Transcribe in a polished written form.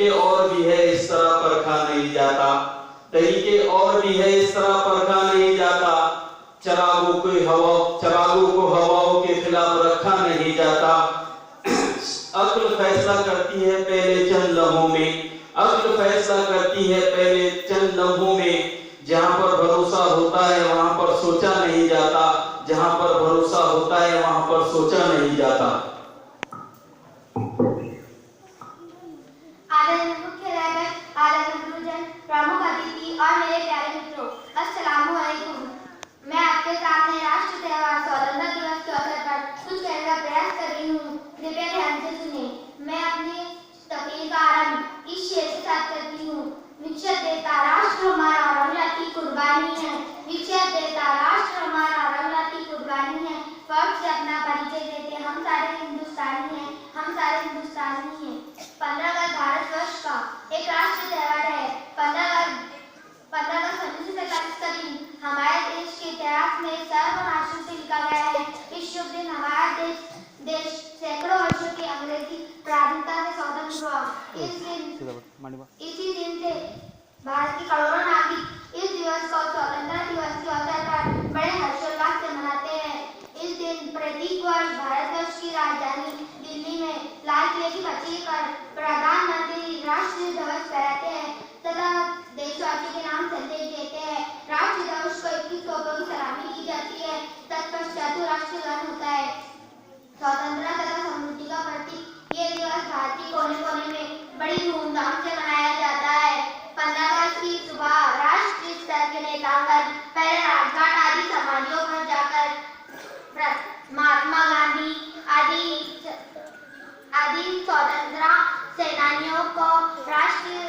तरीके और भी है, इस तरह परखा नहीं जाता। तरीके और भी है, इस तरह परखा नहीं जाता। चरागों को हवाओं के खिलाफ रखा नहीं जाता। अक्ल फैसला करती है पहले चंद लम्हों में, अक्ल फैसला करती है पहले चंद लम्हों में। जहां पर भरोसा होता है वहां पर सोचा नहीं जाता, जहां पर भरोसा होता है वहां पर सोचा नहीं जाता। आदरणीय मुख्य रहबर, आदरणीय गुरुजन, प्रमुख अतिथि और मेरे प्यारे मित्रों, अस्सलामु अलैकुम। मैं आपके सामने राष्ट्रीय त्योहार स्वतंत्रता दिवस के अवसर पर कुछ कहने का प्रयास कर रही हूँ। कृपया ध्यान से सुनिए। मैं अपनी तकरीर का आरंभ इस शेर के साथ करती हूँ। विक्षत देता राष्ट्र हमारा रंगला की कुर्बानी है, विक्षत देता राष्ट्र हमारा रंगला की कुर्बानी है। फर्क से अपना परिचय देते हम सारे हिंदुस्तानी हैं, हम सारे हिंदुस्तानी हैं। 15 अगस्त भारतवर्ष का एक राष्ट्रीय त्योहार है। 15 अगस्त 1947 का दिन हमारे देश के इतिहास में सर्वनाशों से लिखा गया है। इस शुभ दिन हमारा देश सैकड़ों वर्षों की अंग्रेजी पराधीनता से स्वतंत्र हुआ। इसी दिन से भारत के करोड़ों नागरिक इस दिवस को स्वतंत्रता दिवस के अवसर पर बड़े हर्षोल्लास से मनाते हैं। इस दिन प्रत्येक वर्ष भारतवर्ष की राजधानी दिल्ली में लाल किले की पचीस पर प्रधानमंत्री राष्ट्रीय ध्वज फहराते हैं तथा देशवासियों के नाम संदेश देते हैं। राष्ट्रीय ध्वज को 21 तोपों की सलामी की जाती है। तत्पश्चात राष्ट्रीय गान होता है। स्वतंत्रता तथा समृद्धि का प्रतीक ये दिवस भारत के कोने कोने में बड़ी धूमधाम से मनाया जाता है। 15 अगस्त की सुबह राष्ट्रीय स्तर के नेतागण पहले राजघाट आदि समाधियों पर जाकर महात्मा गांधी आदि स्वतंत्रता सेनानियों को राष्ट्रीय